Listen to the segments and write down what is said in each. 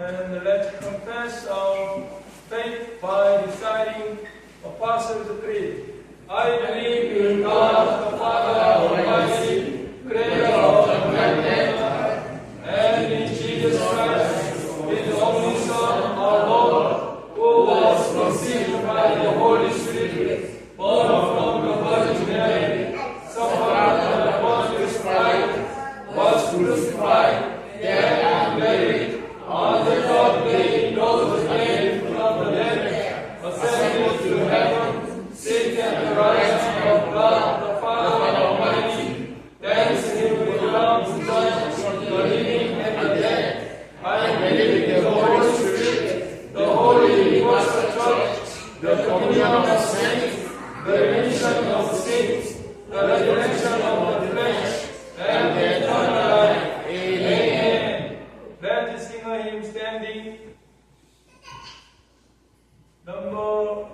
And let's confess our faith by reciting Apostles' Creed. I believe in God, the Father Almighty, creator of heaven and earth, and in Jesus Christ, his only Son, our Lord, who was conceived by the Holy Spirit, born from the Virgin Mary, suffered under Pontius Pilate, was crucified, dead and buried, on the third day rose again from the dead, ascended to heaven, sits at the right hand of God the Father Almighty. Thanks him who comes to judge the living and the dead. I believe in the Holy Spirit, the holy universal church, the communion of saints, the remission of sins, the resurrection of the flesh, and the eternal life. Amen. Let us sing a hymn standing. Number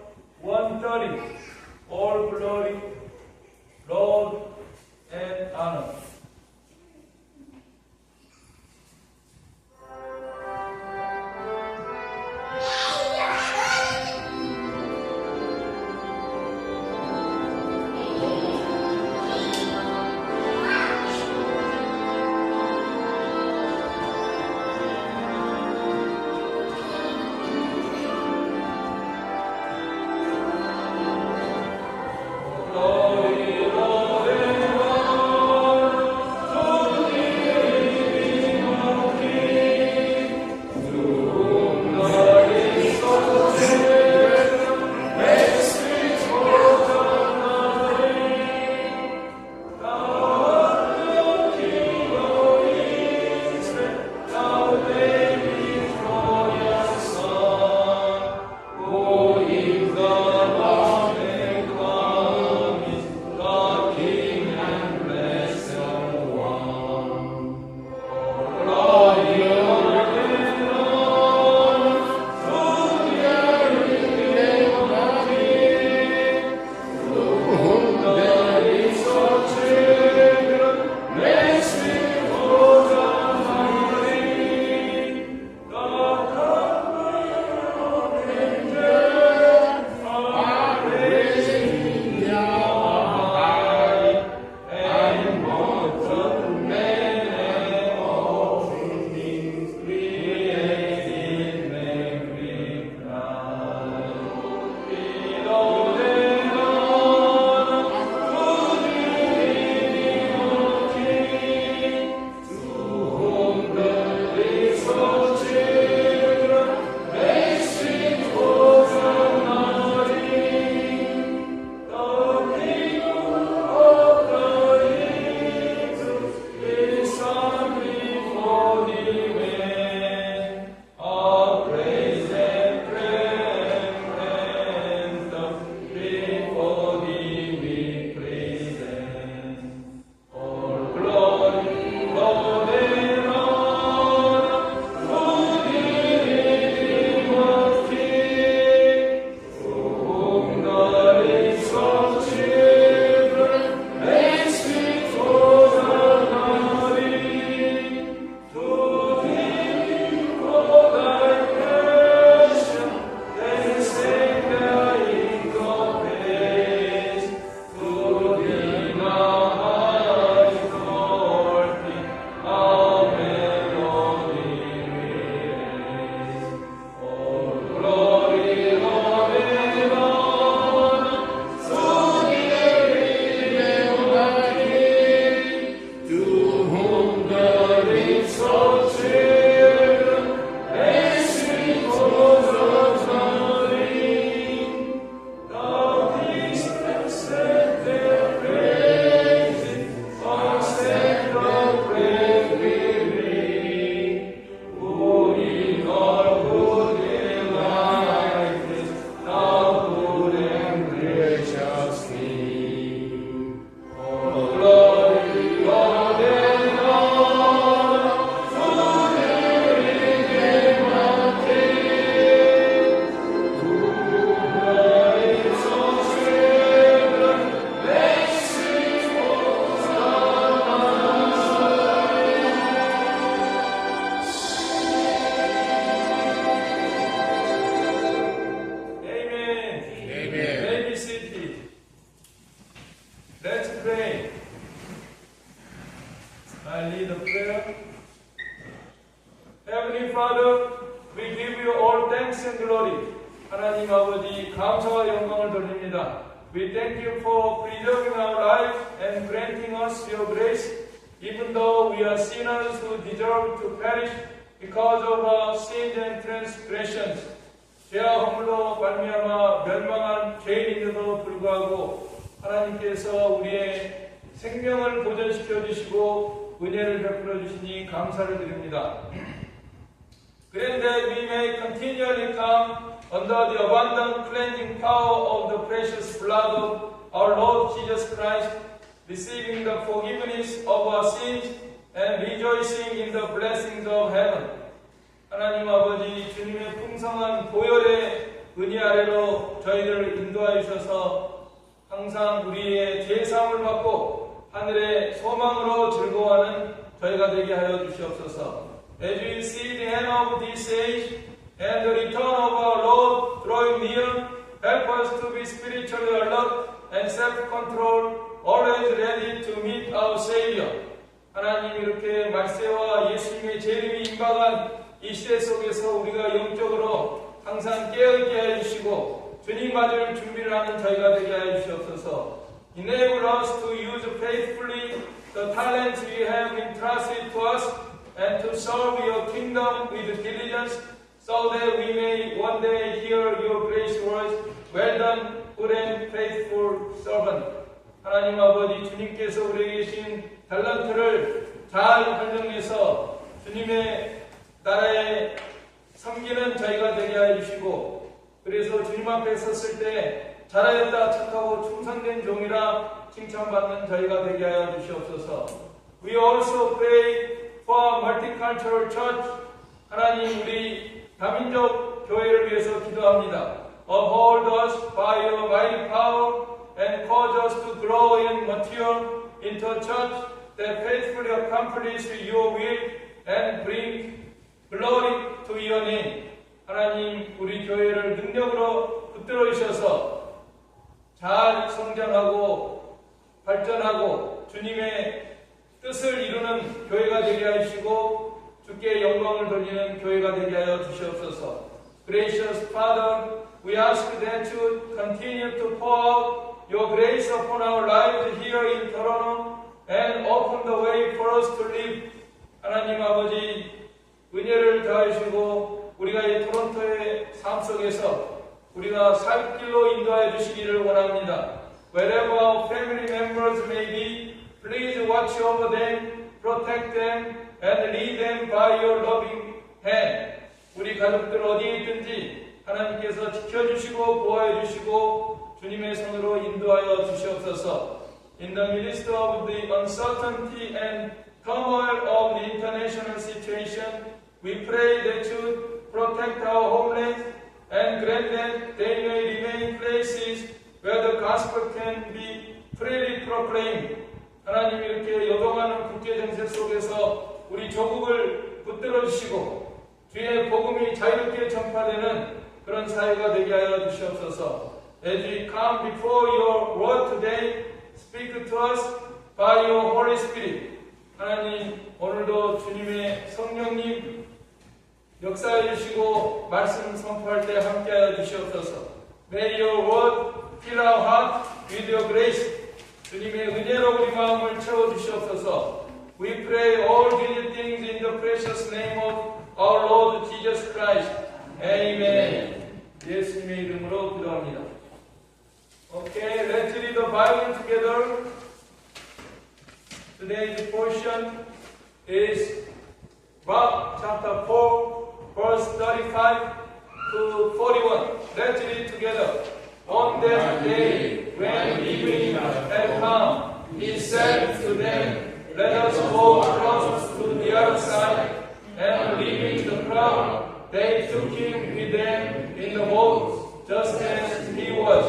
Father, we give you all thanks and glory. 하나님 아버지 감사와 영광을 돌립니다. We thank you for preserving our life and granting us your grace, even though we are sinners who deserve to perish because of our sins and transgressions. 죄와 허물로 말미암아 멸망한 죄인인데도 불구하고 하나님께서 우리의 생명을 보존시켜 주시고 은혜를 베풀어 주시니 감사를 드립니다. Grant that we may continually come under the abundant cleansing power of the precious blood of our Lord Jesus Christ, receiving the forgiveness of our sins and rejoicing in the blessings of heaven. 하나님 아버지 주님의 풍성한 보혈의 은혜 아래로 저희들을 인도하여 주셔서 항상 우리의 죄사함을 받고 하늘의 소망으로 즐거워하는 저희가 되게 하여 주시옵소서. As we see the end of this age and the return of our Lord drawing near, help us to be spiritually alert and self-controlled, always ready to meet our Savior. 하나님 이렇게 말세와 예수님의 재림이 임박한 이 시대 속에서 우리가 영적으로 항상 깨어있게 해주시고 주님 맞을 준비를 하는 저희가 되게 해주시옵소서. Enable us to use faithfully the talents we have entrusted to us and to serve your kingdom with diligence, so that we may one day hear your gracious words, well done, good and faithful servant. 하나님 아버지 주님께서 우리에게 주신 달란트를 잘 활용해서 주님의 나라에 섬기는 저희가 되게 해주시고, 그래서 주님 앞에 섰을 때 잘하였다 착하고 충성된 종이라 칭찬받는 저희가 되게 하여 주시옵소서. We also pray for multicultural church. 하나님 우리 다민족 교회를 위해서 기도합니다. Uphold us by your mighty power and cause us to grow and mature into a church that faithfully accomplishes your will and bring glory to your name. 하나님 우리 교회를 능력으로 붙들어 주셔서 잘 성장하고 발전하고 주님의 뜻을 이루는 교회가 되게 하시고 주께 영광을 돌리는 교회가 되게 하여 주시옵소서. Gracious Father, we ask that you continue to pour out your grace upon our lives here in Toronto and open the way for us to live. 하나님 아버지 은혜를 더하시고 우리가 이 토론토의 삶 속에서 우리가 살 길로 인도하여 주시기를 원합니다. Wherever our family members may be, please watch over them, protect them, and lead them by your loving hand. 우리 가족들 어디에 있든지 하나님께서 지켜주시고 보호해주시고 주님의 손으로 인도하여 주시옵소서. In the midst of the uncertainty and turmoil of the international situation, we pray that you protect our homeland and grant that they may remain places where the gospel can be freely proclaimed. 하나님 이렇게 요동하는 국제 정세 속에서 우리 조국을 붙들어 주시고 주의 복음이 자유롭게 전파되는 그런 사회가 되게 하여 주시옵소서. As we come before your word today, speak to us by your Holy Spirit. 하나님 오늘도 주님의 성령님 역사해 주시고 말씀 선포할 때 함께하여 주시옵소서. May your word fill our heart with your grace. 주님의 은혜로 우리 마음을 채워주시옵소서. We pray all these things in the precious name of our Lord Jesus Christ. Amen. 예수님의 이름으로 기도합니다. Okay, let's read the Bible together. Today's portion is Mark chapter 4, verse 35 to 41. Let's read together. On that day, when evening had come, he said to them, let us go across to the other side. And leaving the crowd, they took him with them in the boat, just as he was,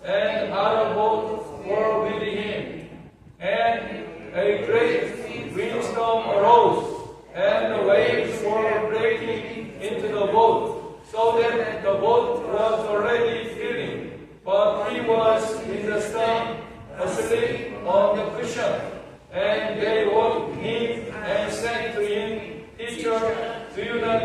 and other boats were with him. And a great windstorm arose, and the waves were breaking into the boat, so that the boat was already filling. But he was in the stern, asleep on the cushion. And they woke him and said to him, Teacher, Do you not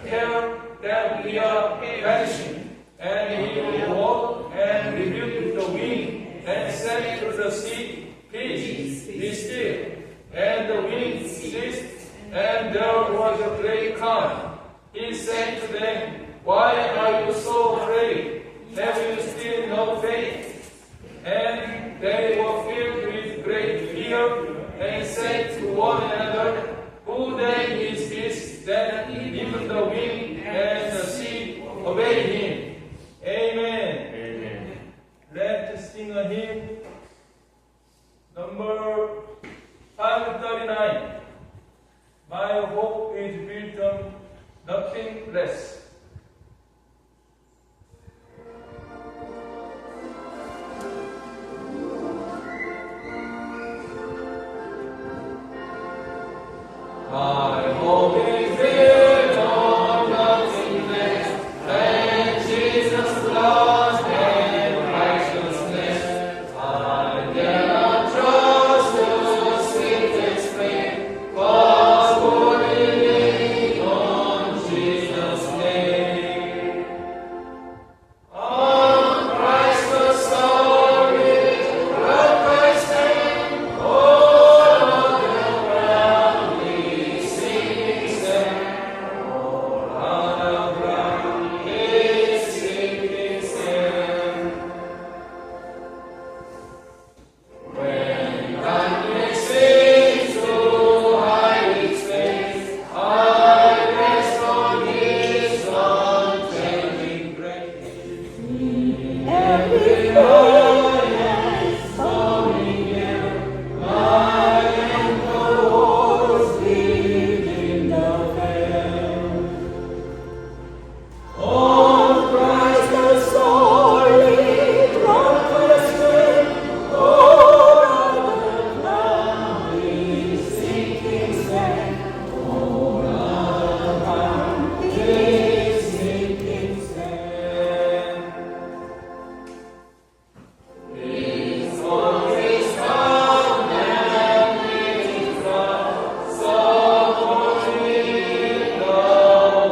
care that we are perishing? And he will walk and rebuke the wind and said to the sea, Peace, be still. And the wind ceased, and there was a great calm. He said to them, Why are you so afraid? Have you still no faith? And they were filled with great fear and said to one another, Who then is this that even the wind and the sea obey him? Amen. Amen. Let's sing a hymn. Number 539. My hope is built on nothing less. My hope is built on nothing less than Jesus' blood and righteousness. I dare not trust the sweetest frame, but fully lean on Jesus' name. On Christ the solid rock I stand, all other ground is sinking sand. All other ground is sinking sand. When darkness seems to hide its face, I rest on His unchanging grace. Every morning is coming near, I am the horse leading the fair. On Christ the solid rock I stand, all other ground is sinking sand. All other ground is sinking sand. His voice is calm and waiting from, supporting the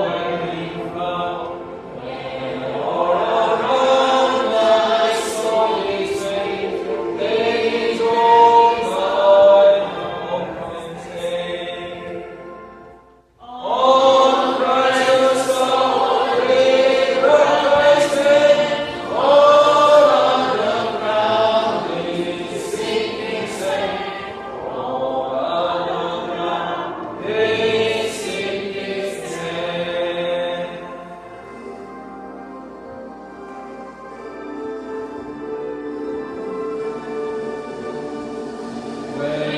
wailing flood. All around my soul is safe, they draw my hope and stay. On Christ the solid rock I stand, all other ground is sinking sand. All other ground is sinking sand. When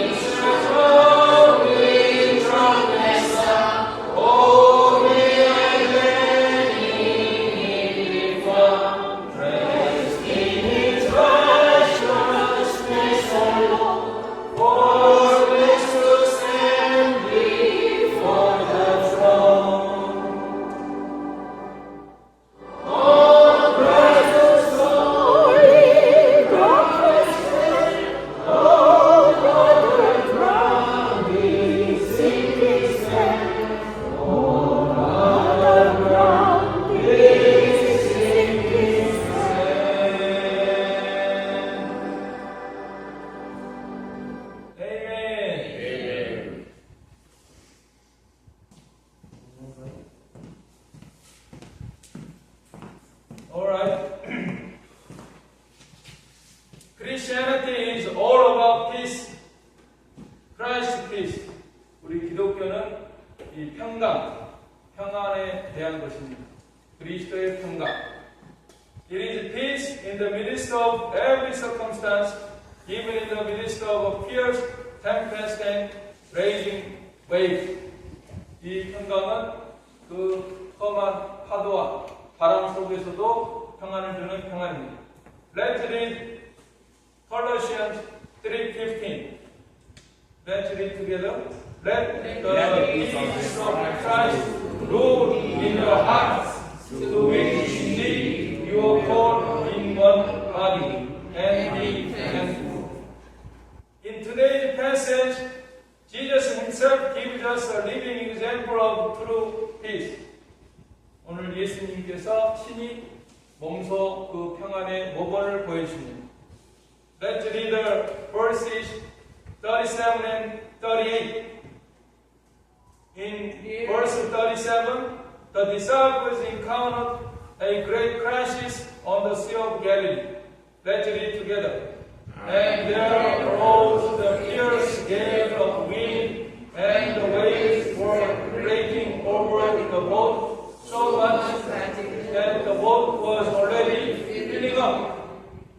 it's troubled with darkness sound, oh, may I then in Him be found, dressed in His righteousness alone, for grace to stand before the throne. On Christ the solid rock I stand, all other ground is sinking sand. All other ground is sinking sand. Amen. Amen. All right. Christianity is all about peace. Christ peace. 우리 기독교는 이 평안에 대한 것입니다. 그리스도의 평강. It is peace in the midst of every circumstance, even in the midst of a fierce tempest and raging wave. 이 평강은 그 험한 파도와 바람 속에서도 평안을 주는 평안입니다. Let's read Colossians 3:15. Let's read together. Let the peace of Christ rule in your hearts, to which indeed you are called in one body, and be thankful. In today's passage, Jesus himself gives us a living example giver of true peace. 오늘 예수님께서 친히 몸소 그 평안의 모본을 보여주십니다. Let's read the verses 37 and 38. In verse 37, the disciples encountered a great crisis on the Sea of Galilee. Let's read together. And there arose the fierce gale of wind, and the waves were breaking over the boat so much that the boat was already filling up.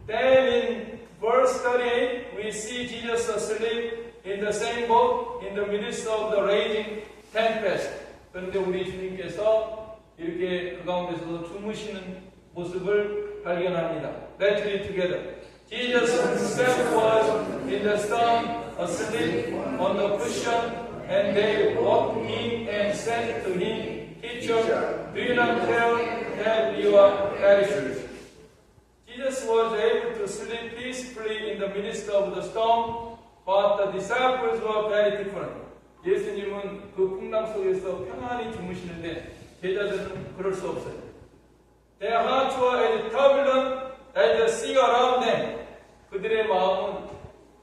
Then in verse 38, we see Jesus asleep in the same boat in the midst of the raging tempest. 그런데 우리 주님께서 이렇게 그 가운데서 주무시는 모습을 발견합니다. Let's read together. Jesus himself was in the storm, asleep on the cushion, and they woke him and said to him, Teacher, do you not care that you are perishing? Jesus was able to sleep peacefully in the midst of the storm, but the disciples were very different. 예수님은 그 풍랑 속에서 평안히 주무시는데 제자들은 그럴 수 없어요. Their hearts were as turbulent as the sea around them. 그들의 마음은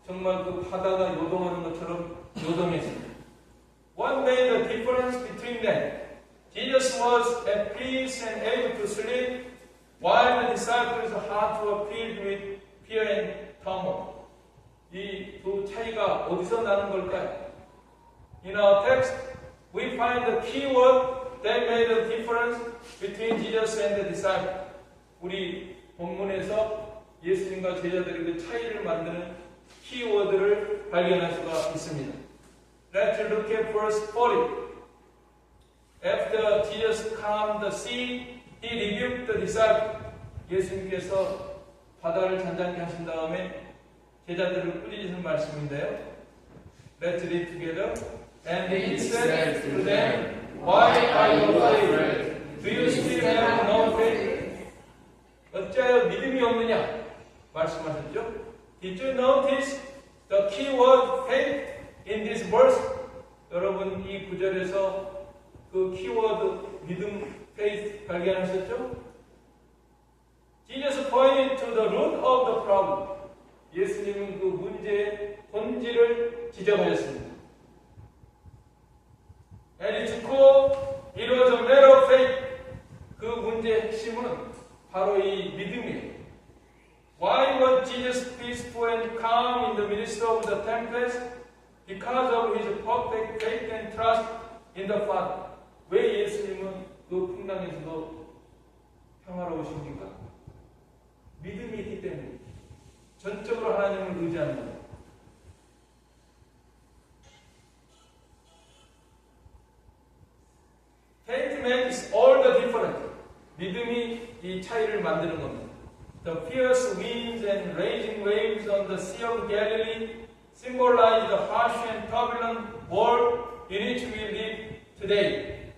정말 그 바다가 요동하는 것처럼 요동했습니다. What made the difference between them? Jesus was at peace and able to sleep, while the disciples' hearts were filled with fear and turmoil. 이 두 차이가 어디서 나는 걸까요? In our text, we find the key word that made the difference between Jesus and the disciples. 우리 본문에서 예수님과 제자들의 그 차이를 만드는 키워드를 발견할 수가 있습니다. Let's look at verse 40. After Jesus calmed the sea, he rebuked the disciples. 예수님께서 바다를 잔잔케 하신 다음에 제자들을 꾸짖으신 말씀인데요. Let's read together. And he said to them, Why are you afraid? Do you still have no faith? 어찌하여 믿음이 없느냐? 말씀하셨죠? Did you notice the key word faith in this verse? 여러분 이 구절에서 그 키워드 믿음, faith 발견하셨죠? Jesus pointed to the root of the problem. 예수님은 그 문제의 본질을 지적하셨습니다. At its core, it was a matter of faith. 그 문제의 핵심은 바로 이 믿음이에요. Why was Jesus peaceful and calm in the midst of the tempest? Because of his perfect faith and trust in the Father. 왜 예수님은 그 풍랑에서도 평화로우십니까? 믿음이 있기 때문에 전적으로 하나님을 의지하는 겁니다. Faith makes all the difference. 믿음이 이 차이를 만드는 겁니다. The fierce winds and raging waves on the Sea of Galilee symbolize the harsh and turbulent world in which we live today.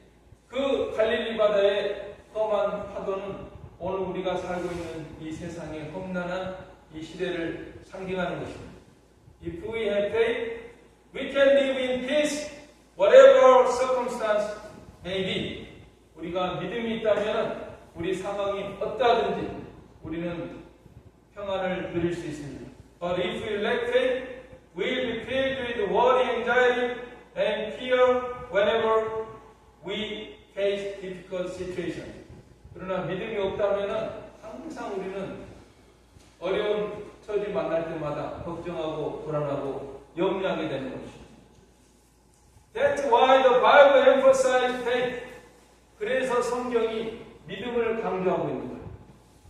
그 갈릴리 바다의 험한 파도는 오늘 우리가 살고 있는 이 세상의 험난한 이 시대를 상징하는 것입니다. If we have faith, we can live in peace, whatever circumstance may be. 우리가 믿음이 있다면 우리 상황이 어떠하든지 우리는 평안을 누릴 수 있습니다. But if we lack faith, we will be filled with worry, anxiety, and fear whenever we face difficult situations. 그러나 믿음이 없다면 항상 우리는 어려운 처지 만날 때마다 걱정하고 불안하고 염려하게 되는 것입니다. That's why the Bible emphasizes faith. 그래서 성경이 믿음을 강조하고 있는 거예요.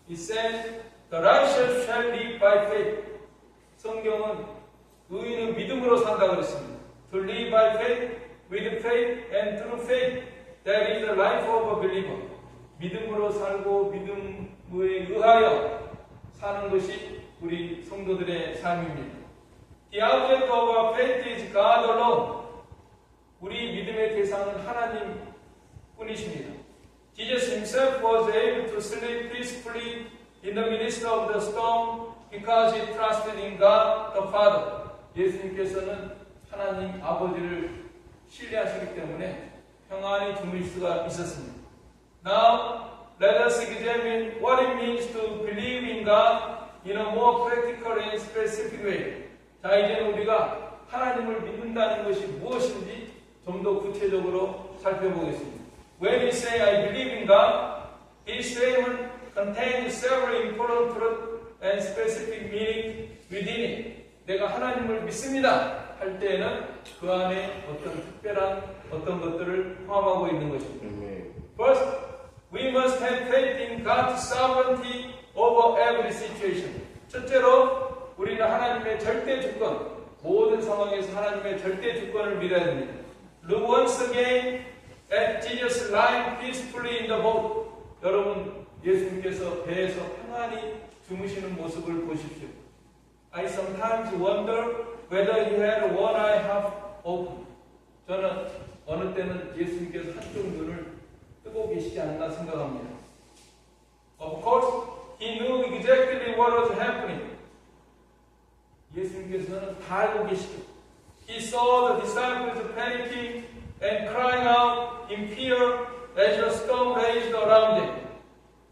It says, the righteous shall live by faith. 성경은 의인은 믿음으로 산다고 그랬습니다. To live by faith, with faith, and through faith. That is the life of a believer. 믿음으로 살고 믿음에 의하여 사는 것이 우리 성도들의 삶입니다. The object of our faith is God alone. 우리 믿음의 대상은 하나님 뿐이십니다. Jesus himself was able to sleep peacefully in the midst of the storm because he trusted in God the Father. 예수님께서는 하나님 아버지를 신뢰하시기 때문에 평안히 주무실 수가 있었습니다. Now, let us examine what it means to believe in God in a more practical and specific way. 자, 이제는 우리가 하나님을 믿는다는 것이 무엇인지 좀 더 구체적으로 살펴보겠습니다. When we say I believe in God, this statement contains several important truths and specific meaning within it. 내가 하나님을 믿습니다 할 때에는 그 안에 어떤 특별한 어떤 것들을 포함하고 있는 것입니다. First, we must have faith in God's sovereignty over every situation. 첫째로 우리는 하나님의 절대 주권, 모든 상황에서 하나님의 절대 주권을 믿어야 됩니다. Look once again at Jesus lying peacefully in the boat. 여러분, 예수님께서 배에서 평안히 주무시는 모습을 보십시오. I sometimes wonder whether he had one eye half open. 저는 어느 때는 예수님께서 한쪽 눈을 뜨고 계시지 않나 생각합니다. Of course, he knew exactly what was happening. 예수님께서는 다 알고 계시죠. He saw the disciples panicking and crying out in fear as the storm raged around them.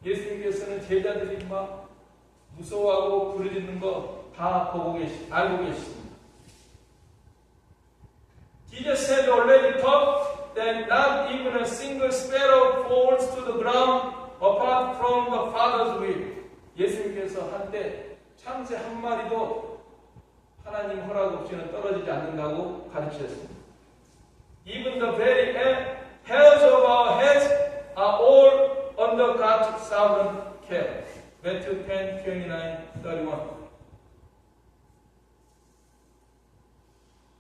예수님께서는 제자들이 막 무서워하고 부르짖는 거 다 알고 계십니다. Jesus had already taught that not even a single sparrow falls to the ground apart from the Father's will. 예수님께서 한때 참새 한 마리도 하나님 허락 없이는 떨어지지 않는다고 가르치셨습니다. Even the very hairs of our heads are all under God's sovereign care. Matthew 10, 29, 31.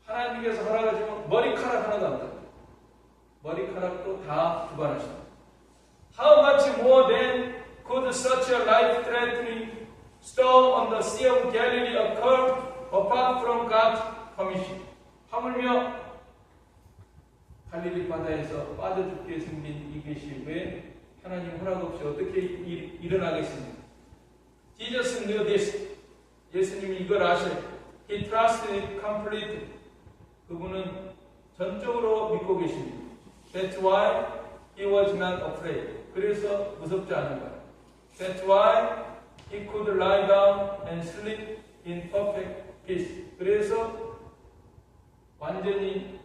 하나님께서 허락하시면 머리카락 하나도 안 닿아요. 머리카락도 다 주관하십니다. How much more then could such a life-threatening storm on the Sea of Galilee occur apart from God's permission? 하물며 갈릴리 바다에서 빠져 죽게 생긴 이것이 왜 하나님 허락 없이 어떻게 일어나겠습니까? Jesus knew this. 예수님이 이걸 아셔요. He trusted it completely. 그분은 전적으로 믿고 계십니다. That's why he was not afraid. 그래서 무섭지 않은 거예요. That's why he could lie down and sleep in perfect peace. 그래서 완전히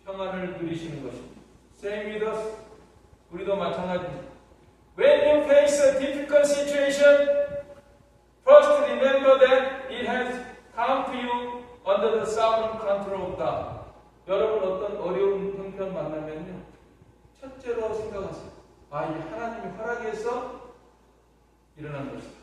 평안을 누리시는 것입니다. Same with us. 우리도 마찬가지입니다. When you face a difficult situation, first remember that it has come to you under the sovereign control of God. 여러분 어떤 어려운 형편 만나면요, 첫째로 생각하세요. 아, 이 하나님의 허락에서 일어난 것이다.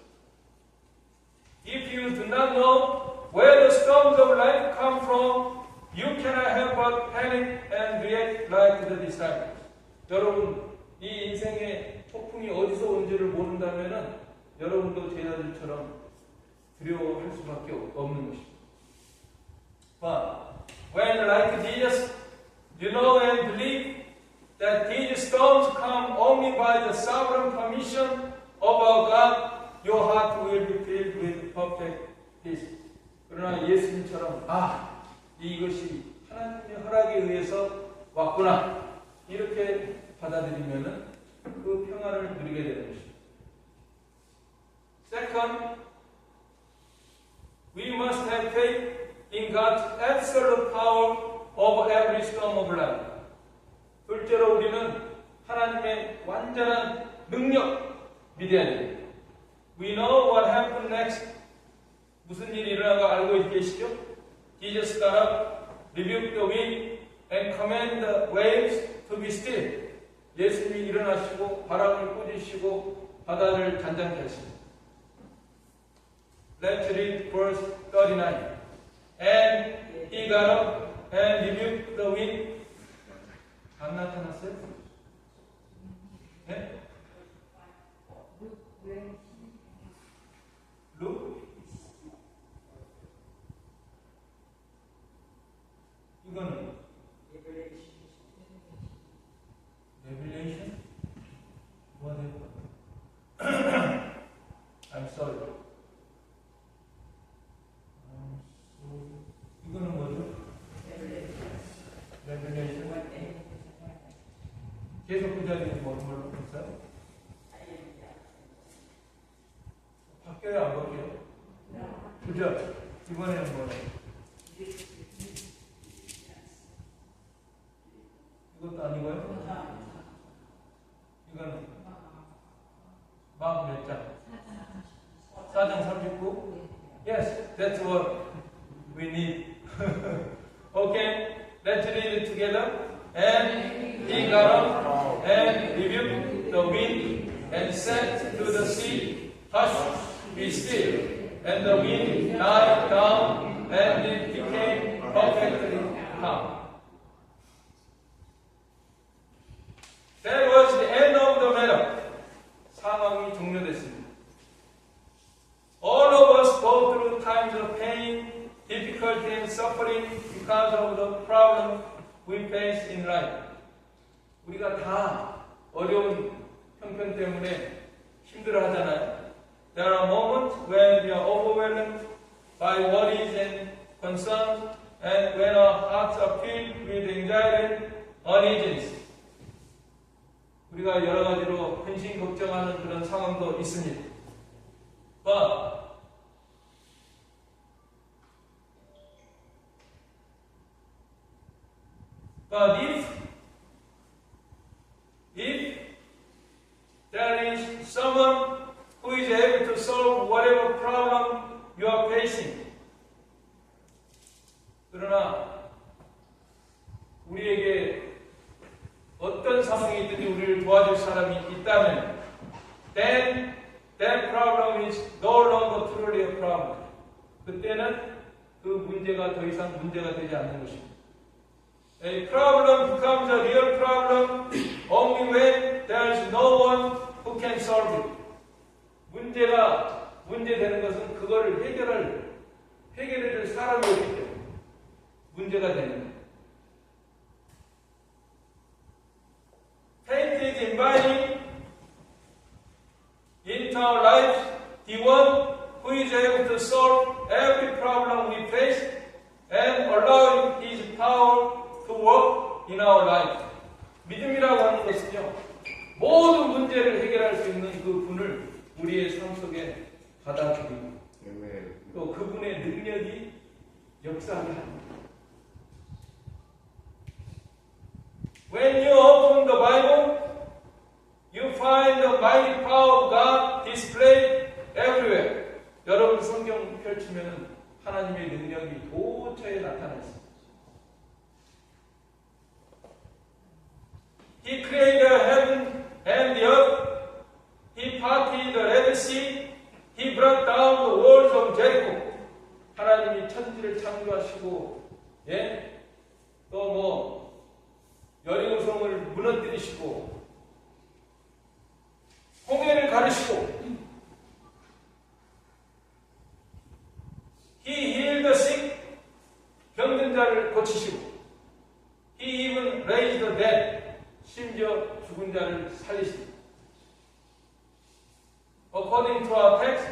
If you do not know where the storms of life come from, you cannot help but panic and react like the disciples. 여러분, 이 인생의 폭풍이 어디서 온지를 모른다면은 여러분도 제자들처럼 두려워할 수밖에 없는 것입니다. But when, like Jesus, you know and believe that these storms come only by the sovereign permission of our God, your heart will be filled with perfect peace. 그러나 예수님처럼 이것이 하나님의 허락에 의해서 왔구나 이렇게 받아들이면은 그 평안을 누리게 되는 것입니다. Second, we must have faith in God's absolute power over every storm of life. 둘째로 우리는 하나님의 완전한 능력 믿어야 됩니다. We know what happened next. 무슨 일이 일어나가 알고 계시죠? Jesus got up, rebuked the wind, and commanded the waves to be still. 예수님이 일어나시고 바람을 꾸짖으시고 바다를 잔잔케 하십니다. Let's read verse 39. And he got up and rebuked the wind. 안 나타났어요? 네? 룩? 이거는 Revelation? I'm sorry. 이거는 뭐죠? Revelation? 계속 그 자리에 뭘로 했어요? 바뀌어요, 안 바뀌어요? 그죠? 이번에는 뭐예요? 이것도 아니고요? 이건 마음 몇 장? 4장 39? Yes, that's what we need. Okay, let's read it together. And he got up and rebuked the wind and said to the sea, Hush, be still. And the wind died down and it became perfectly calm. That was the end of the matter. 상황이 종료됐습니다. All of us go through times of pain, difficulty and suffering because of the problem we face in life. 우리가 다 어려운 형편 때문에 힘들어 하잖아요. There are moments when we are overwhelmed by worries and concerns and when our hearts are filled with anxiety and uneasiness. 우리가 여러 가지로 근심 걱정하는 그런 상황도 있습니다. But if there is someone who is able to solve whatever problem you are facing, 그러나 우리에게 어떤 상황이 있든지 우리를 도와줄 사람이 있다면, then that problem is no longer truly a problem. 그때는 그 문제가 더 이상 문제가 되지 않는 것입니다. A problem becomes a real problem only when there is no one who can solve it. 문제가 문제되는 것은 그거를 해결해줄 사람이 없기 때문에 문제가 되는 거예요. Faith is inviting into our lives the one who is able to solve every problem we face and allowing His power to work in our life. 믿음이라고 하는 것은요, 모든 문제를 해결할 수 있는 그 분을 우리의 삶 속에 받아들이고 또 그분의 능력이 역사하게 합니다. When you open the Bible, you find the mighty power of God displayed everywhere. 여러분 성경 펼치면 하나님의 능력이 도처에 나타나 있습니다. He created heaven and the earth. He parted the Red Sea. He brought down the walls of Jericho. 하나님이 천지를 창조하시고, 또 여리고성을 무너뜨리시고, 홍해를 가르시고, He healed the sick. 병든 자를 고치시고, He even raised the dead. 심지어 죽은 자를 살리십니다. According to our text,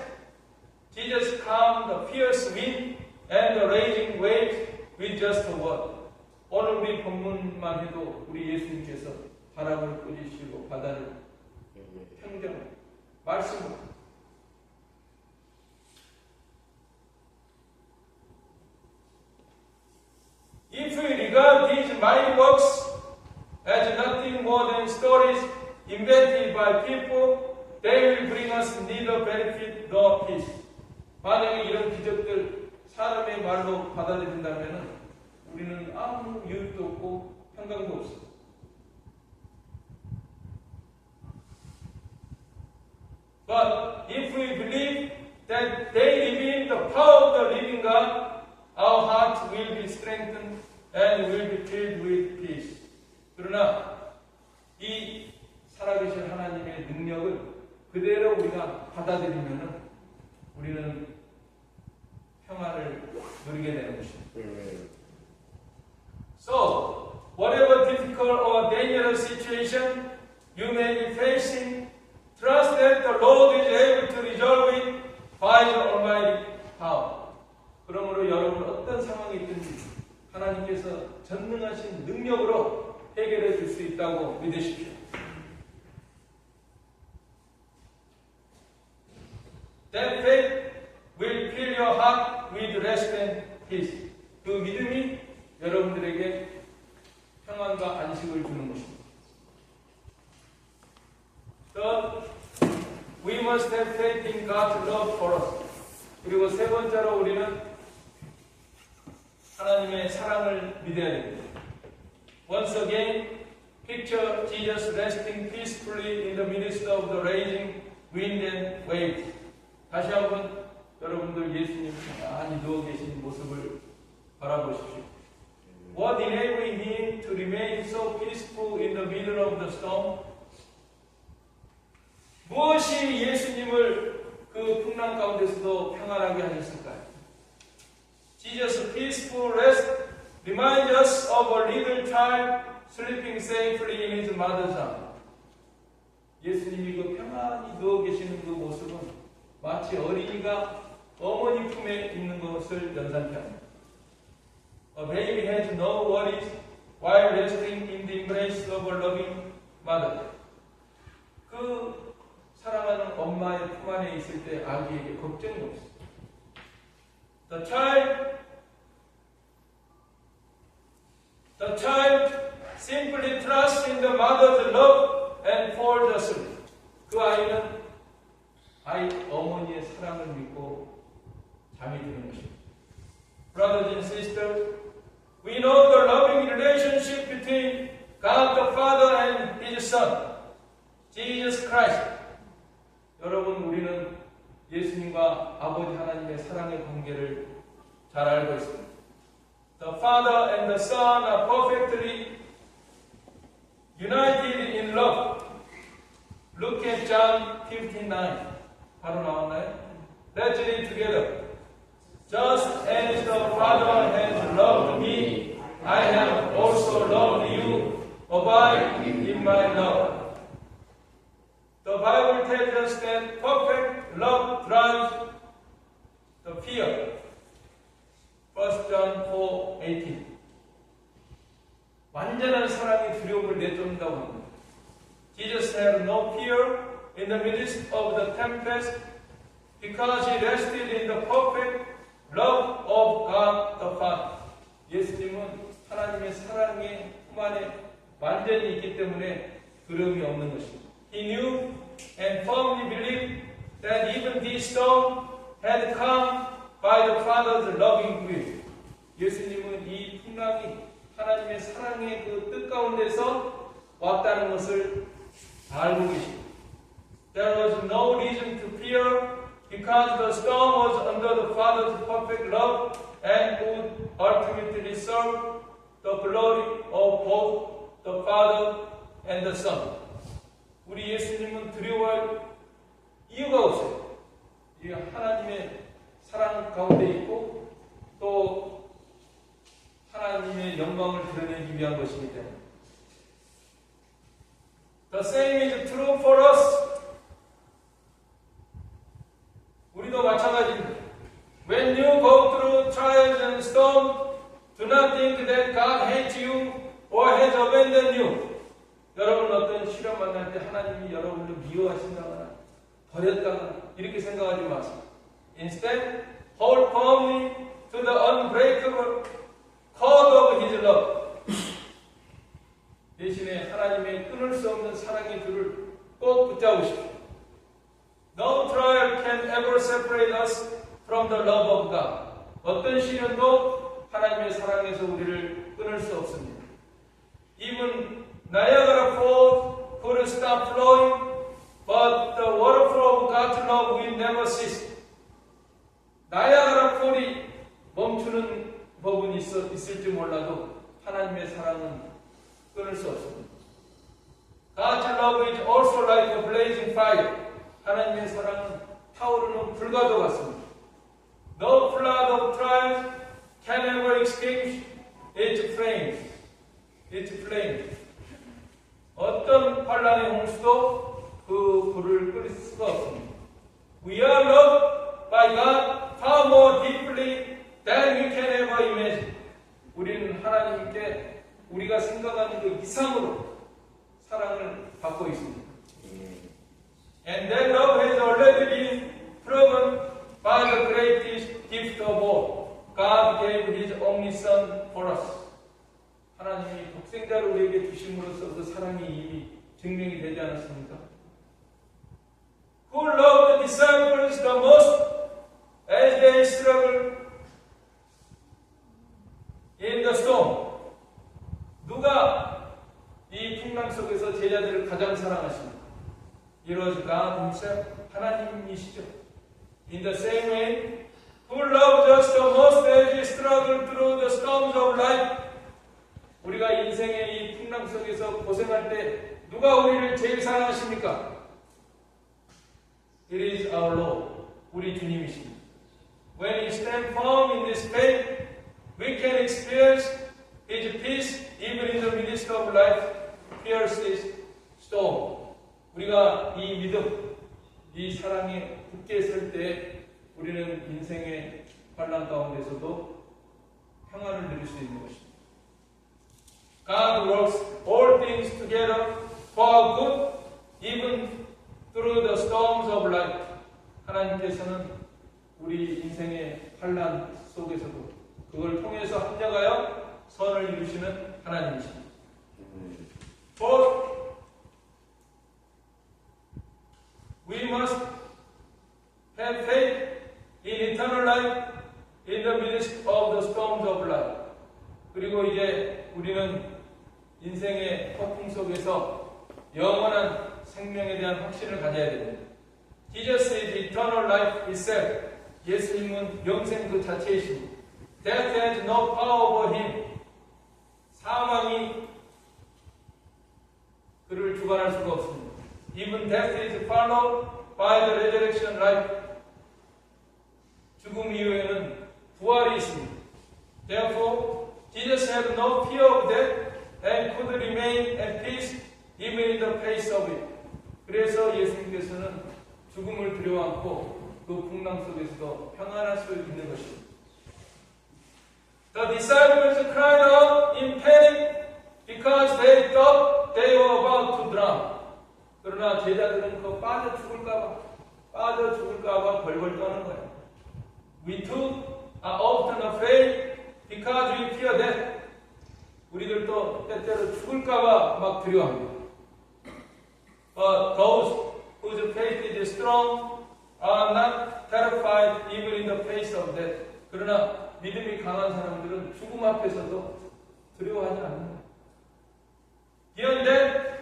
Jesus calmed the fierce wind and the raging waves with just a word. 오늘 우리 본문만 해도 우리 예수님께서 바람을 꾸짖으시고 바다를 평정 말씀으로. If we regard these mighty works as nothing more than stories invented by people, they will bring us neither benefit nor peace. 만약에 이런 기적들 사람의 말로 받아들인다면 우리는 아무 유익도 없고 평강도 없습니다. But if we believe that they reveal the power of the living God, our hearts will be strengthened and will be filled with peace. 그러나 이 살아계신 하나님의 능력을 그대로 우리가 받아들이면 우리는 평화를 누리게 되는 것입니다. So, whatever difficult or dangerous situation you may be facing, trust that the Lord is able to resolve it by the Almighty power. 그러므로 여러분 어떤 상황이 있든지 하나님께서 전능하신 능력으로 해결해 줄 수 있다고 믿으십시오. must have faith in God's love for us. 그리고 세 번째로 우리는 하나님의 사랑을 믿어야 됩니다. Once again, picture Jesus resting peacefully in the midst of the raging wind and waves. 다시 한번 여러분들 예수님 가만히 누워 계신 모습을 바라보십시오. What enabled him to remain so peaceful in the middle of the storm? 무엇이 예수님을 그 풍랑 가운데서도 평안하게 하셨을까요? Jesus' peaceful rest reminds us of a little child sleeping safely in his mother's arms. 예수님이 그 평안히 누워 계시는 그 모습은 마치 어린이가 어머니 품에 있는 것을 연상케 합니다. A baby has no worries while resting in the embrace of a loving mother. 그 사랑하는 엄마의 품 안에 있을 때 아기에게 걱정이 없습니다. The child simply trusts in the mother's love and falls asleep. 그 아이는 어머니의 사랑을 믿고 잠이 드는 것입니다. Brothers and sisters, we know the loving relationship between God the Father and His Son, Jesus Christ. 여러분, 우리는 예수님과 아버지 하나님의 사랑의 관계를 잘 알고 있습니다. The Father and the Son are perfectly united in love. Look at John 15:9. 바로 나왔나요? Let's read together. Just as the Father has loved me, I have also loved you. Abide in my love. The Bible tells us that perfect love drives the fear. 1 John 4:18. 완전한 사랑이 두려움을 내쫓는다고 합니다. Jesus had no fear in the midst of the tempest because he rested in the perfect love of God the Father. 예수님은 하나님의 사랑의 품 안에 완전히 있기 때문에 두려움이 없는 것입니다. He knew and firmly believed that even this storm had come by the Father's loving will. 예수님은 이 풍랑이 하나님의 사랑의 그 뜻 가운데서 왔다는 것을 알고 계십니다. There was no reason to fear because the storm was under the Father's perfect love and would ultimately serve the glory of both the Father and the Son. 우리 예수님은 두려워할 이유가 없어요. 이 하나님의 사랑 가운데 있고 또 하나님의 영광을 드러내기 위한 것이기 때문에. The same is true for us. 우리도 마찬가지입니다. When you go through trials and storms, do not think that God hates you or has abandoned you. 여러분 어떤 시련 만날 때 하나님이 여러분을 미워하신다거나 버렸다거나 이렇게 생각하지 마세요. Instead, hold firmly to the unbreakable cord of His love. 대신에 하나님의 끊을 수 없는 사랑의 줄을 꼭 붙잡으십시오. No trial can ever separate us from the love of God. 어떤 시련도 하나님의 사랑에서 우리를 끊을 수 없습니다. Even Niagara Falls could stop flowing, but the waterflow of God's love will never cease. 나야가라 폴이 멈추는 법은 있을지 몰라도 하나님의 사랑은 끊을 수 없습니다. God's love is also like a blazing fire. 하나님의 사랑은 타오르는 불과도 같습니다. No flood of trials can ever extinguish its flame. 어떤 환란의 홍수도 그 불을 끄릴 수가 없습니다. We are loved by God far more deeply than we can ever imagine. 우리는 하나님께 우리가 생각하는 그 이상으로 사랑을 받고 있습니다. And that love has already been proven by the greatest gift of all. God gave His only Son for us. 하나님이 독생자를 우리에게 주심으로써 그 사랑이 이미 증명이 되지 않았습니까? Who loved the disciples the most as they struggled in the storm? 누가 이 풍랑 속에서 제자들을 가장 사랑하십니까? It was God Himself, 하나님이시죠. In the same way, who loved us the most as we struggle through the storms of life? 우리가 인생의 이 풍랑 속에서 고생할 때 누가 우리를 제일 사랑하십니까? It is our Lord, 우리 주님이십니다. When we stand firm in this faith, we can experience His peace even in the midst of life fiercest storm. 우리가 이 믿음, 이 사랑에 굳게 설 때 우리는 인생의 환난 가운데서도 평안을 누릴 수 있는 것입니다. God works all things together for good, even through the storms of life. 하나님께서는 우리 인생의 환난 속에서도 그걸 통해서 합력하여 선을 이루시는 하나님이십니다. Fourth, we must have faith in eternal life in the midst of the storms of life. 그리고 이제 우리는 인생의 폭풍 속에서 영원한 생명에 대한 확신을 가져야 됩니다. Jesus is eternal life itself. 예수님은 영생 그 자체이십니다. Death has no power over him. 사망이 그를 주관할 수가 없습니다. Even death is followed by the resurrection life. 죽음 이후에는 부활이 있습니다. Therefore, Jesus had no fear of death and could remain at peace even in the face of it. 그래서 예수님께서는 죽음을 두려워하고 그 풍랑 속에서도 평안할 수 있는 것입니다. The disciples cried out in panic because they thought they were about to drown. 그러나 제자들은 그 빠져 죽을까봐 벌벌 떠는 거예요. We too are often afraid because we fear death. 우리들도 때때로 죽을까봐 막 두려워합니다. But those whose faith is strong are not terrified even in the face of death. 그러나 믿음이 강한 사람들은 죽음 앞에서도 두려워하지 않는다. Beyond that,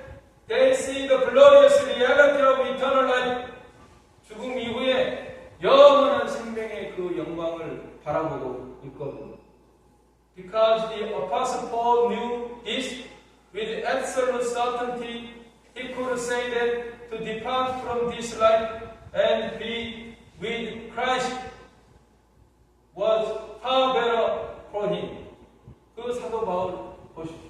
they see the glorious reality of eternal life. 죽음 이후에 영원한 생명의 그 영광을 바라보고 있거든요. Because the Apostle Paul knew this with absolute certainty, he could say that to depart from this life and be with Christ was far better for him. 그 사도 바울 보십시오.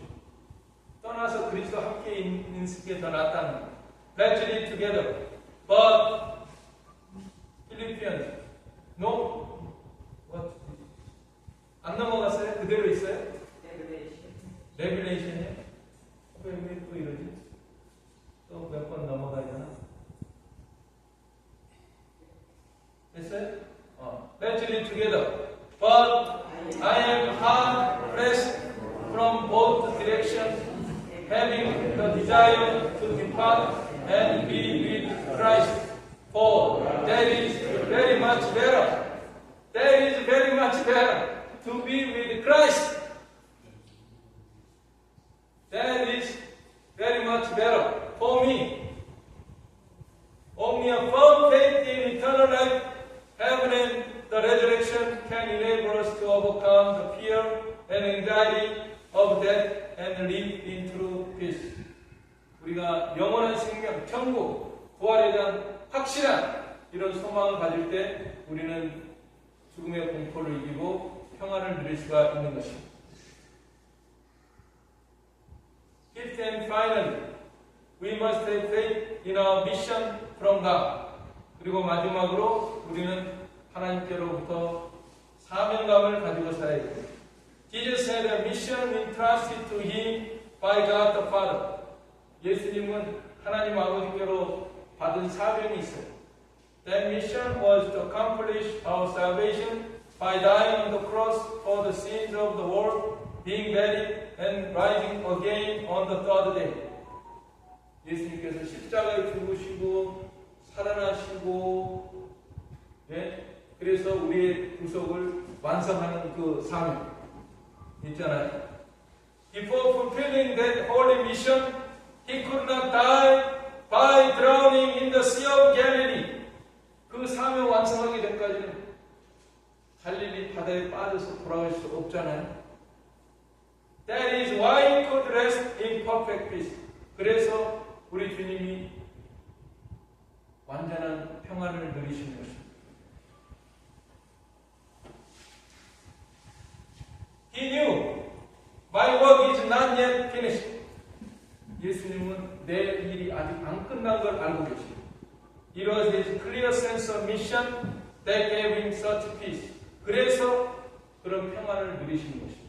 떠나서 그리스도 함께 있는 게 더 낫다는 거예요. Let's live together. But Philippians, no? What? 안 넘어갔어요? 그대로 있어요? 레빌레이션이요? 왜 또 이러지? 또 몇 번 넘어가야 되나? 됐어요? Let's live together. But I am hard pressed from both directions, having the desire to depart and be with Christ. For that is very much better. That is very much better to be with Christ. That is very much better for me. Only a firm faith in eternal life, heaven and the resurrection can enable us to overcome the fear and anxiety of death and live in true peace. 우리가 영원한 생명, 천국, 부활에 대한 확실한 이런 소망을 가질 때 우리는 죽음의 공포를 이기고 평안을 누릴 수가 있는 것입니다. Fifth and finally, we must have faith in our mission from God. 그리고 마지막으로 우리는 하나님께로부터 사명감을 가지고 살아야 됩니다. Jesus had a mission entrusted to him by God the Father. 예수님은 하나님 아버지께로 받은 사명이 있어요. That mission was to accomplish our salvation by dying on the cross for the sins of the world, being buried and rising again on the third day. 예수님께서 십자가에 죽으시고 살아나시고, 예? 그래서 우리의 구속을 완성하는 그 사명 있잖아요. Before fulfilling that holy mission, he could not die by drowning in the Sea of Galilee. 그 사명 완성하기 전까지는 갈릴리 바다에 빠져서 돌아갈 수 없잖아요. That is why he could rest in perfect peace. 그래서 우리 주님이 완전한 평안을 누리시는 것입니다. He knew my work is not yet finished. 예수님은 내 일이 아직 안 끝난 걸 알고 계십니다. It was his clear sense of mission that gave him such peace. 그래서 그런 평안을 누리시는 것입니다.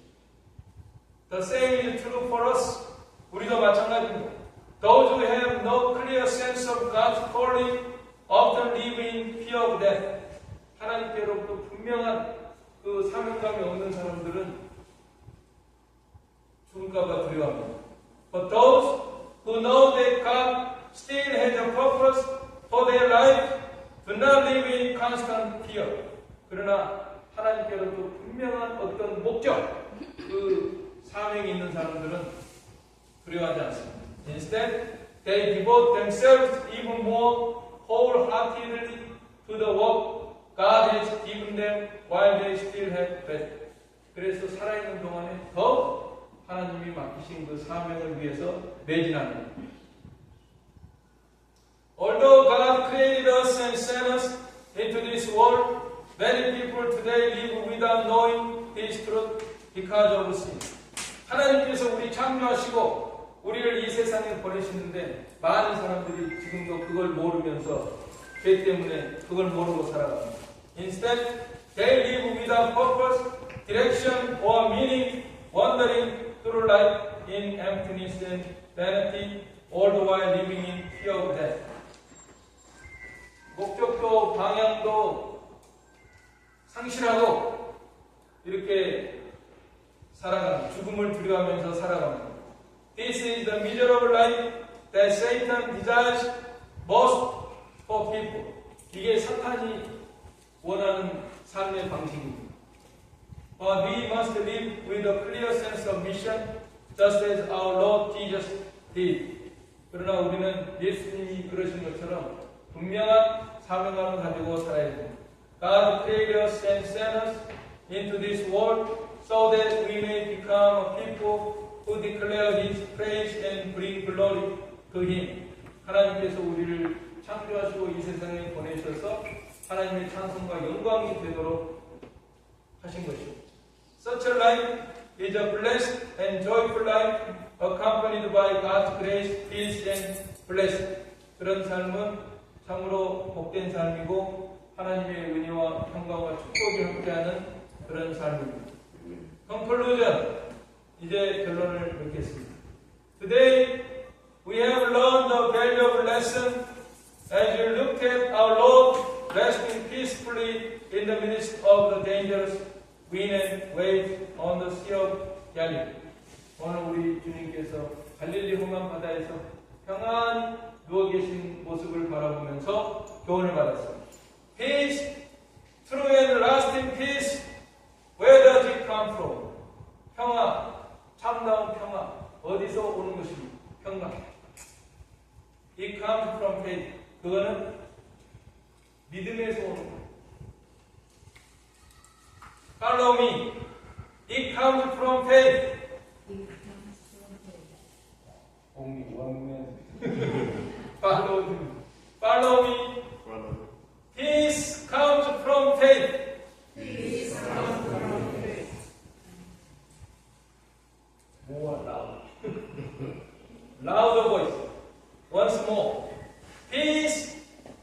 The same is true for us. 우리도 마찬가지입니다. Those who have no clear sense of God's calling often live in fear of death. 하나님께로부터 분명한 그 사명감이 없는 사람들은 죽을까봐 두려워합니다. But those who know that God still has a purpose for their life do not live in constant fear. 그러나 하나님께로부터 분명한 어떤 목적, 그 사명이 있는 사람들은 두려워하지 않습니다. Instead, they devote themselves even more wholeheartedly to the work God has given them while they still have breath. 그래서 살아있는 동안에 더 하나님이 맡기신 그 사명을 위해서 매진합니다. Although God created us and sent us into this world, many people today live without knowing His truth because of sin. 하나님께서 우리 창조하시고 우리를 이 세상에 보내시는데 많은 사람들이 지금도 그걸 모르면서 죄 때문에 그걸 모르고 살아갑니다. Instead, they live without purpose, direction, or meaning, wandering through life in emptiness and vanity, all the while living in fear of death. 목적도 방향도 상실하고 이렇게 살아갑니다. 죽음을 두려워하면서 살아갑니다. This is the miserable life that Satan desires most for people. 이게 사탄이 원하는 삶의 방식입니다. But we must live with a clear sense of mission, just as our Lord Jesus did. 그러나 우리는 예수님이 그러신 것처럼 분명한 사명감을 가지고 살아야 됩니다. God created us and sent us into this world so that we may become a people who declare His praise and bring glory to Him. 하나님께서 우리를 창조하시고 이 세상에 보내셔서 하나님의 찬송과 영광이 되도록 하신 것입니다. Such a life is a blessed and joyful life accompanied by God's grace, peace and blessing. 그런 삶은 참으로 복된 삶이고 하나님의 은혜와 평강과 축복이 함께하는 그런 삶입니다. Conclusion. 이제 결론을 맺겠습니다. Today we have learned a valuable lesson as we looked at our Lord resting peacefully in the midst of the dangerous wind and waves on the Sea of Galilee. 오늘 우리 주님께서 갈릴리 험한 바다에서 평안히 누워 계신 모습을 바라보면서 교훈을 받았습니다. Peace, true and lasting peace, where does it come from? 평화, 참다운 평화, 어디서 오는 것입니까? 평강. It comes from faith. 그거는 믿음에서 오는 거예요. Follow me. It comes from faith. Follow me. Peace comes from faith. Peace comes from faith. More loud. Louder voice. Once more. Peace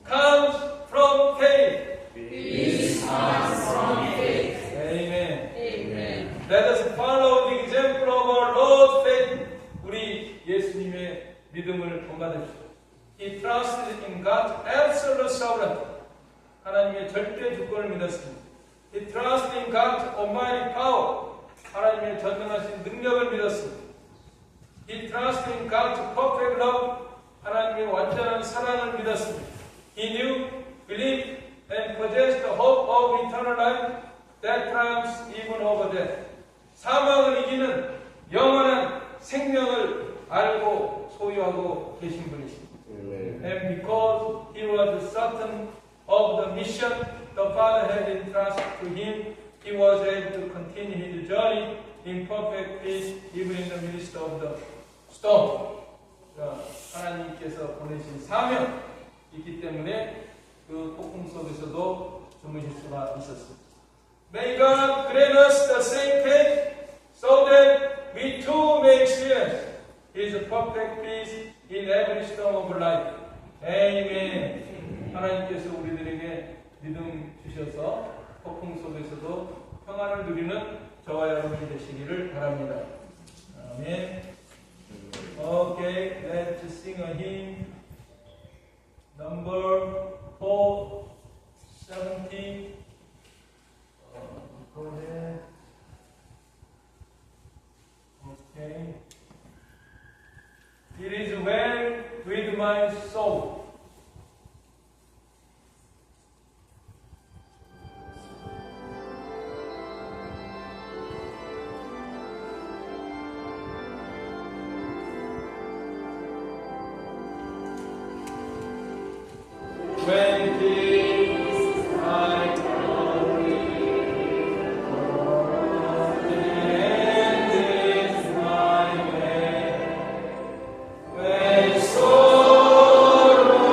comes from faith. Peace comes from faith. Amen. Amen. Let us follow the example of our Lord's faith. 우리 예수님의 믿음을 본받으십시오. He trusted in God's absolute sovereignty. 하나님의 절대 주권을 믿었습니다. He trusted in God's almighty power. 하나님의 전능하신 능력을 믿었습니다. He trusted in God's perfect love. 하나님의 완전한 사랑을 믿었습니다. he knew, believed, and possessed the hope of eternal life that triumphs even over death. 사망을 이기는 영원한 생명을 알고 소유하고 계신 분이십니다. And because he was certain of the mission the Father had entrusted to him, he was able to continue his journey in perfect peace even in the midst of the storm. 하나님께서 보내신 사명이 있기 때문에 그 폭풍 속에서도 주무실 수가 있었습니다. May God grant us the same faith so that we too may experience His perfect peace in every storm of life. Amen. 하나님께서 우리들에게 믿음 주셔서 폭풍 속에서도 평안을 누리는 저와 여러분이 되시기를 바랍니다. 아멘. Okay, let's sing a hymn. Number 470. Go ahead. Okay. It is well with my soul. When peace I glory, and is my way. When sorrow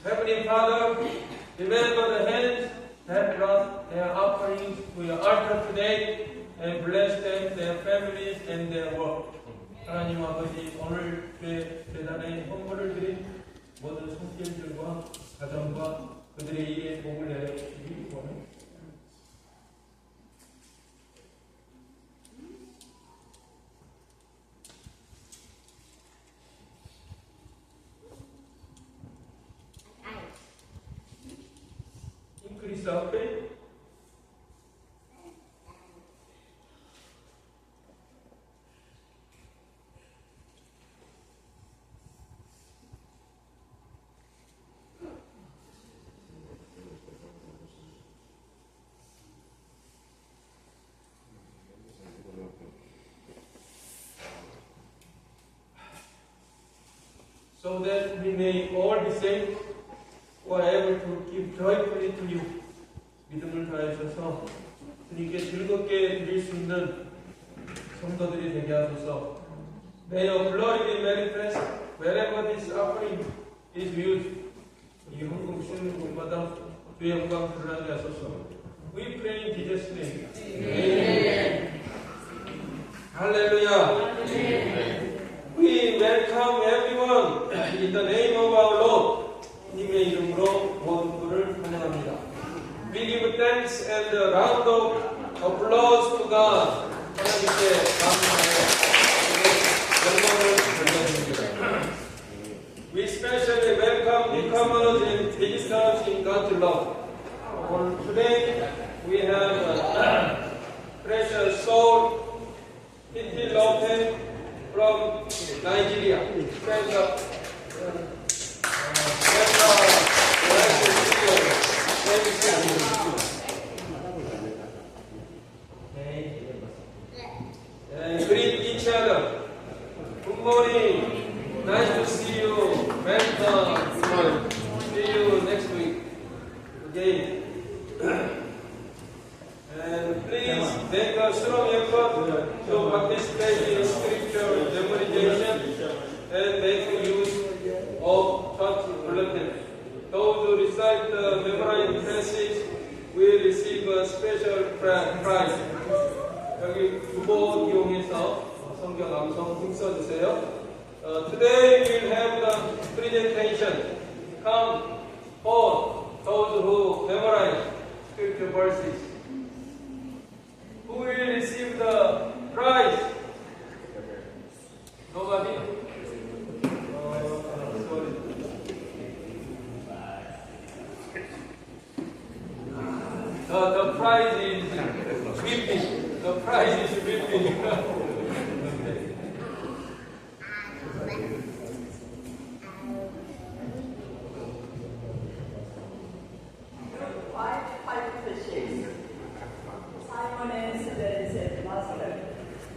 Heavenly Father, remember the hands that brought their offerings to your altar today and bless them, their families, and their work. 하나님 아버지, 오늘 재단에 헌물을 드린 모든 손길들과 가정과 그들의 일에 복을 내려주시기 원합니다. Increase our faith. So that we may all be saved who are able to give joyfully to you. 믿음을 다하셔서 주님께 즐겁게 드릴 수 있는 성도들이 되게 하소서. May your glory be manifest wherever this offering is used. 이 헌금 쓰는 곳마다 주의 영광 드러나게 하소서. We pray in Jesus' name. Amen. Hallelujah. We welcome everyone in the name of our Lord. 주님의 이름으로 모든 분을 환영합니다. We give thanks and a round of applause to God. 하나님께 감사하여 영광을 돌려드립니다. We especially welcome newcomers and visitors in God's love. Today we have a precious soul, Titi Lopez from Nigeria. Friends of greet each other. Good morning. Nice to see you. Welcome. See you next week again. And please make a strong effort to participate in scripture memorization and make use of church bulletins. Those who recite the memorized passage will receive a special prize. 여기 주보 이용해서 성경 암송 써주세요. Today we'll have the presentation. Come for those who memorize scripture verses. Who will receive the prize? Nobody? Sorry. The prize is whipping. The prize is whipping. Simon answered and said, Master,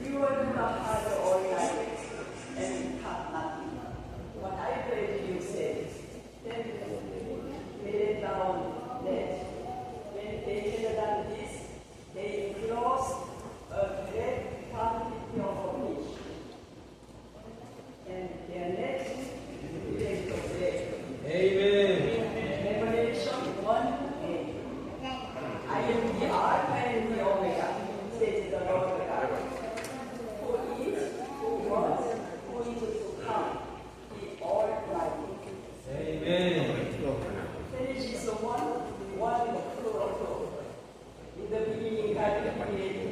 you are not hard all night and caught nothing. What I pray to you said, then lay down net. When they had done this, they closed a great quantity of fish, and their nets began to break. Amen. Revelation 1:8. I am the Alpha and the Omega, says the Lord God, who is, who was, who is to come, the Almighty. Amen. Genesis 1 plural. In the beginning, God created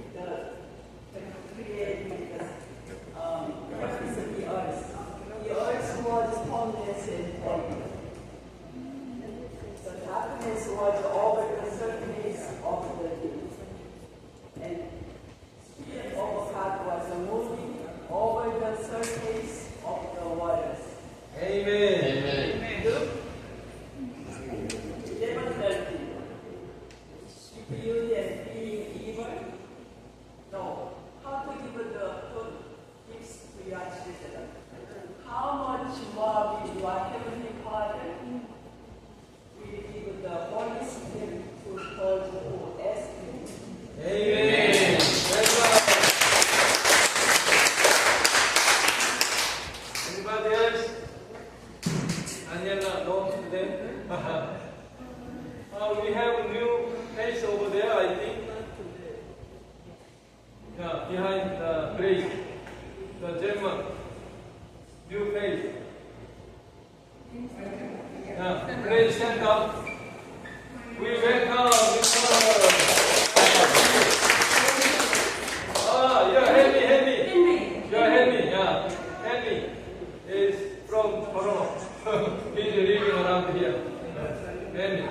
the earth. The earth was formless and void. The darkness was over the surface of the deep, and Spirit of God was moving over the surface of the waters. Amen. Luke 11:30. Beauty and being evil? No. How to give the good gifts to your children? How much more will your Heavenly Father will give the Holy Spirit today? We have a new face over there, I think. Yeah, behind the Grace, the German. New face. Yeah, Grace, stand up. We welcome Mr. You're Henry. You're Henry, yeah. Henry is from Toronto. He's living around here. Henry,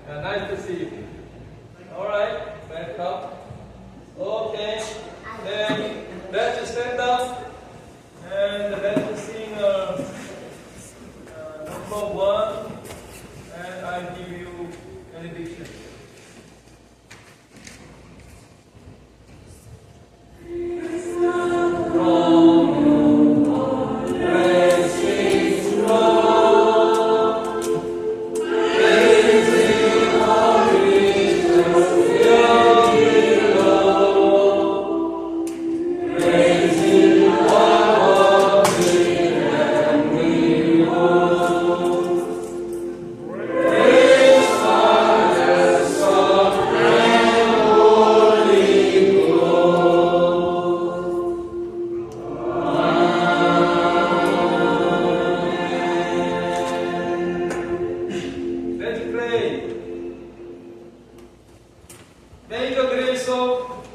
nice to see you. All right, welcome. Okay, then let's stand up and let's sing number 1, and I'll give you benediction. May the grace of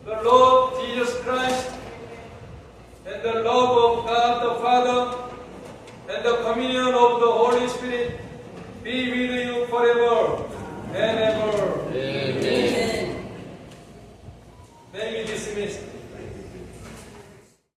the Lord Jesus Christ and the love of God the Father and the communion of the Holy Spirit be with you forever and ever. Amen. May we dismiss.